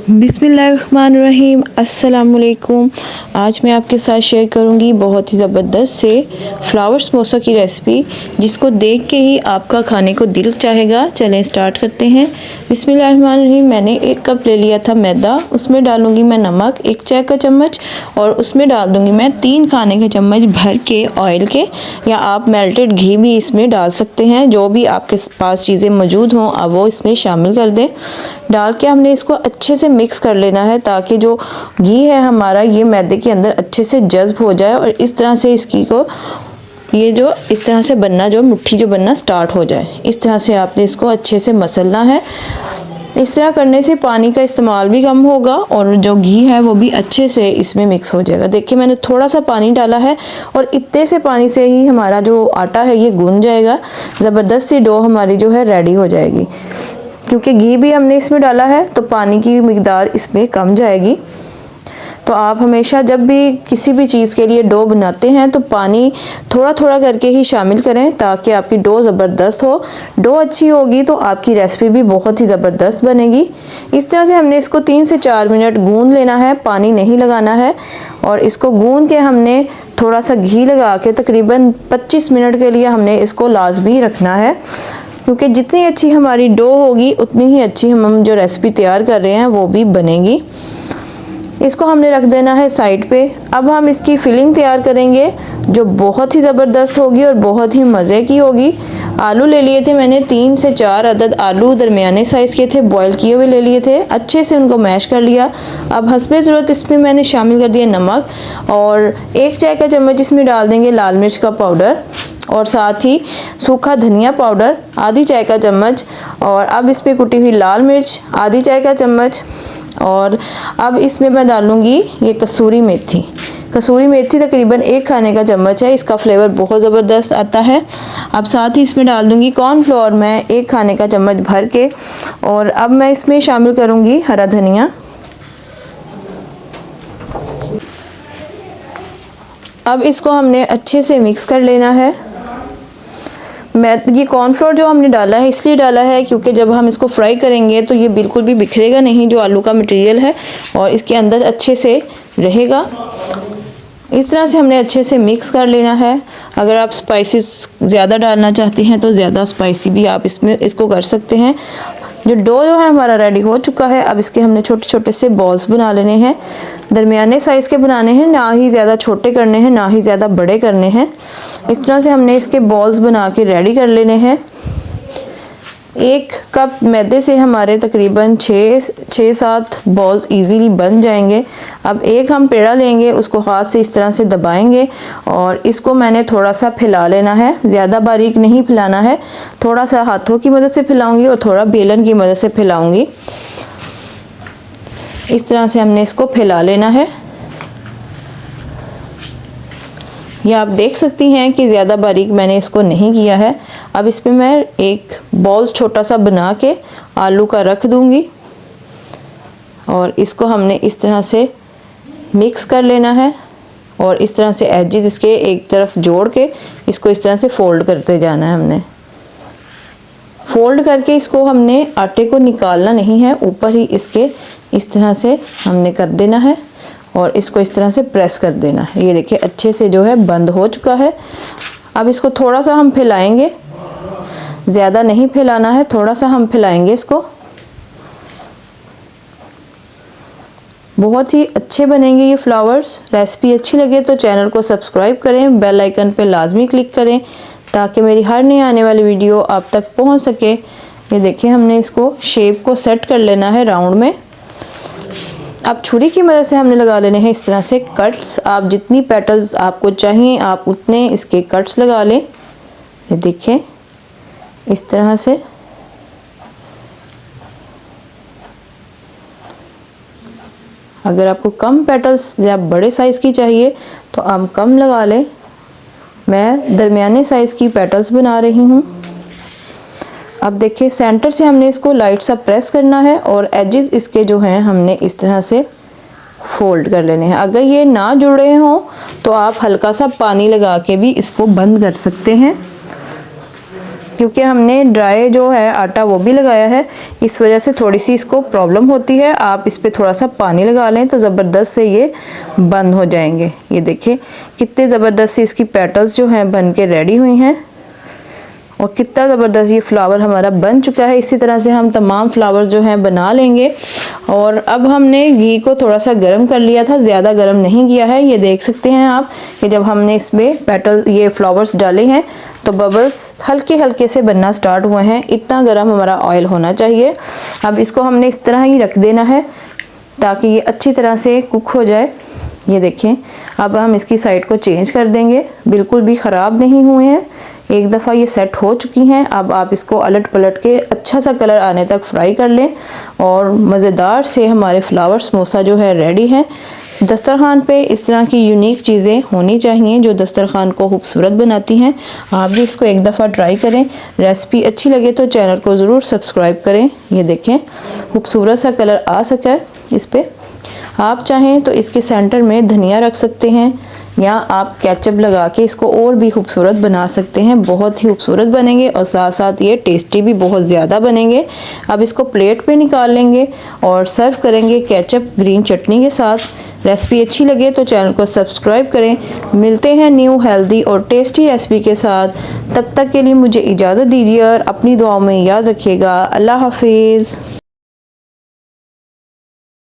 बिस्मिल्लाहिर्रहमानिर्रहीम। अस्सलामुअलैकुम। आज मैं आपके साथ शेयर करूंगी बहुत ही ज़बरदस्त से फ्लावर समोसा की रेसिपी, जिसको देख के ही आपका खाने को दिल चाहेगा। चलें स्टार्ट करते हैं। बिस्मिल्लाहिर्रहमानिर्रहीम। मैंने 1 कप ले लिया था मैदा, उसमें डालूंगी मैं नमक 1 चाय का चम्मच, और उसमें डाल दूंगी मैं 3 खाने के चम्मच भर के ऑयल के, या आप मेल्टेड घी भी इसमें डाल सकते हैं। जो भी आपके पास चीज़ें मौजूद हों आप वो इसमें शामिल कर दें। डाल के हमने इसको अच्छे से मिक्स कर लेना है, ताकि जो घी है हमारा ये मैदे के अंदर अच्छे से जज्ब हो जाए, और इस तरह से इसकी को ये जो इस तरह से बनना, जो मुट्ठी जो बनना स्टार्ट हो जाए, इस तरह से आपने इसको अच्छे से मसलना है। इस तरह करने से पानी का इस्तेमाल भी कम होगा और जो घी है वो भी अच्छे से इसमें मिक्स हो जाएगा। देखिए मैंने थोड़ा सा पानी डाला है, और इतने से पानी से ही हमारा जो आटा है ये गूंद जाएगा। ज़बरदस्त सी डो हमारी जो है रेडी हो जाएगी। क्योंकि घी भी हमने इसमें डाला है तो पानी की मिकदार इसमें कम जाएगी। तो आप हमेशा जब भी किसी भी चीज़ के लिए डो बनाते हैं तो पानी थोड़ा थोड़ा करके ही शामिल करें, ताकि आपकी डो ज़बरदस्त हो। डो अच्छी होगी तो आपकी रेसिपी भी बहुत ही ज़बरदस्त बनेगी। इस तरह से हमने इसको 3 से 4 मिनट गूंद लेना है, पानी नहीं लगाना है। और इसको गूंद के हमने थोड़ा सा घी लगा के तकरीबन 25 मिनट के लिए हमने इसको लाजमी रखना है, क्योंकि जितनी अच्छी हमारी डो होगी उतनी ही अच्छी हम जो रेसिपी तैयार कर रहे हैं वो भी बनेगी। इसको हमने रख देना है साइड पे। अब हम इसकी फिलिंग तैयार करेंगे, जो बहुत ही ज़बरदस्त होगी और बहुत ही मज़े की होगी। आलू ले लिए थे मैंने 3 से 4 अदद आलू दरमियाने साइज़ के थे, बॉयल किए हुए ले लिए थे। अच्छे से उनको मैश कर लिया। अब हस्बे ज़रूरत इसमें मैंने शामिल कर दिया नमक, और 1 चाय का चम्मच इसमें डाल देंगे लाल मिर्च का पाउडर, और साथ ही सूखा धनिया पाउडर आधी चाय का चम्मच, और अब इसमें कुटी हुई लाल मिर्च आधी चाय का चम्मच, और अब इसमें मैं डालूँगी ये कसूरी मेथी। कसूरी मेथी तकरीबन 1 खाने का चम्मच है, इसका फ्लेवर बहुत ज़बरदस्त आता है। अब साथ ही इसमें डाल दूँगी कॉर्नफ्लोर मैं 1 खाने का चम्मच भर के, और अब मैं इसमें शामिल करूँगी हरा धनिया। अब इसको हमने अच्छे से मिक्स कर लेना है। ये कॉर्नफ्लोर जो हमने डाला है इसलिए डाला है क्योंकि जब हम इसको फ्राई करेंगे तो ये बिल्कुल भी बिखरेगा नहीं, जो आलू का मटेरियल है, और इसके अंदर अच्छे से रहेगा। इस तरह से हमने अच्छे से मिक्स कर लेना है। अगर आप स्पाइसेस ज़्यादा डालना चाहते हैं तो ज़्यादा स्पाइसी भी आप इसमें इसको कर सकते हैं। जो डो जो है हमारा रेडी हो चुका है। अब इसके हमने छोटे छोटे से बॉल्स बना लेने हैं। दरमियाने साइज़ के बनाने हैं, ना ही ज़्यादा छोटे करने हैं ना ही ज़्यादा बड़े करने हैं। इस तरह से हमने इसके बॉल्स बना के रेडी कर लेने हैं। 1 कप मैदे से हमारे तकरीबन 6-7 बॉल्स इजीली बन जाएंगे। अब एक हम पेड़ा लेंगे, उसको हाथ से इस तरह से दबाएंगे, और इसको मैंने थोड़ा सा फैला लेना है। ज़्यादा बारीक नहीं फैलाना है, थोड़ा सा हाथों की मदद से फैलाऊंगी और थोड़ा बेलन की मदद से फैलाऊंगी। इस तरह से हमने इसको फैला लेना है। यह आप देख सकती हैं कि ज़्यादा बारीक मैंने इसको नहीं किया है। अब इस पर मैं एक बॉल छोटा सा बना के आलू का रख दूंगी, और इसको हमने इस तरह से मिक्स कर लेना है, और इस तरह से एजेस इसके एक तरफ जोड़ के इसको इस तरह से फोल्ड करते जाना है। हमने फोल्ड करके इसको हमने आटे को निकालना नहीं है, ऊपर ही इसके इस तरह से हमने कर देना है, और इसको इस तरह से प्रेस कर देना है। ये देखिए अच्छे से जो है बंद हो चुका है। अब इसको थोड़ा सा हम फैलाएंगे, ज़्यादा नहीं फैलाना है, थोड़ा सा हम फैलाएंगे इसको। बहुत ही अच्छे बनेंगे ये फ्लावर्स। रेसिपी अच्छी लगे तो चैनल को सब्सक्राइब करें, बेल आइकन पे लाजमी क्लिक करें, ताकि मेरी हर नई आने वाली वीडियो आप तक पहुंच सके। ये देखिए हमने इसको शेप को सेट कर लेना है राउंड में। अब छुरी की मदद से हमने लगा लेने हैं इस तरह से कट्स। आप जितनी पेटल्स आपको चाहिए आप उतने इसके कट्स लगा लें। ये देखिए इस तरह से। अगर आपको कम पेटल्स या बड़े साइज़ की चाहिए तो आप कम लगा लें। मैं दरमियाने साइज़ की पेटल्स बना रही हूँ। अब देखिए सेंटर से हमने इसको लाइट सा प्रेस करना है, और एजेस इसके जो हैं हमने इस तरह से फोल्ड कर लेने हैं। अगर ये ना जुड़े हों तो आप हल्का सा पानी लगा के भी इसको बंद कर सकते हैं। क्योंकि हमने ड्राई जो है आटा वो भी लगाया है, इस वजह से थोड़ी सी इसको प्रॉब्लम होती है। आप इस पर थोड़ा सा पानी लगा लें तो ज़बरदस्त से ये बंद हो जाएंगे। ये देखिए कितने ज़बरदस्त से इसकी पेटल्स जो हैं बन के रेडी हुई हैं और कितना ज़बरदस्त ये फ्लावर हमारा बन चुका है। इसी तरह से हम तमाम फ्लावर जो हैं बना लेंगे। और अब हमने घी को थोड़ा सा गर्म कर लिया था, ज़्यादा गर्म नहीं किया है। ये देख सकते हैं आप कि जब हमने इसमें पेटल ये फ्लावर्स डाले हैं तो बबल्स हल्के हल्के से बनना स्टार्ट हुए हैं। इतना गर्म हमारा ऑयल होना चाहिए। अब इसको हमने इस तरह ही रख देना है ताकि ये अच्छी तरह से कुक हो जाए। ये देखें, अब हम इसकी साइड को चेंज कर देंगे। बिल्कुल भी ख़राब नहीं हुए हैं, एक दफ़ा ये सेट हो चुकी हैं। अब आप इसको अलट पलट के अच्छा सा कलर आने तक फ्राई कर लें और मज़ेदार से हमारे फ्लावर समोसा जो है रेडी है। दस्तरखान पे इस तरह की यूनिक चीज़ें होनी चाहिए जो दस्तरखान को खूबसूरत बनाती हैं। आप भी इसको एक दफ़ा ट्राई करें। रेसिपी अच्छी लगे तो चैनल को ज़रूर सब्सक्राइब करें। ये देखें खूबसूरत सा कलर आ सका है इस पर। आप चाहें तो इसके सेंटर में धनिया रख सकते हैं या आप केचप लगा के इसको और भी खूबसूरत बना सकते हैं। बहुत ही खूबसूरत बनेंगे और साथ साथ ये टेस्टी भी बहुत ज़्यादा बनेंगे। अब इसको प्लेट पे निकाल लेंगे और सर्व करेंगे केचप ग्रीन चटनी के साथ। रेसिपी अच्छी लगे तो चैनल को सब्सक्राइब करें। मिलते हैं न्यू हेल्दी और टेस्टी रेसिपी के साथ। तब तक के लिए मुझे इजाज़त दीजिए और अपनी दुआओं में याद रखिएगा। अल्लाह हाफिज़।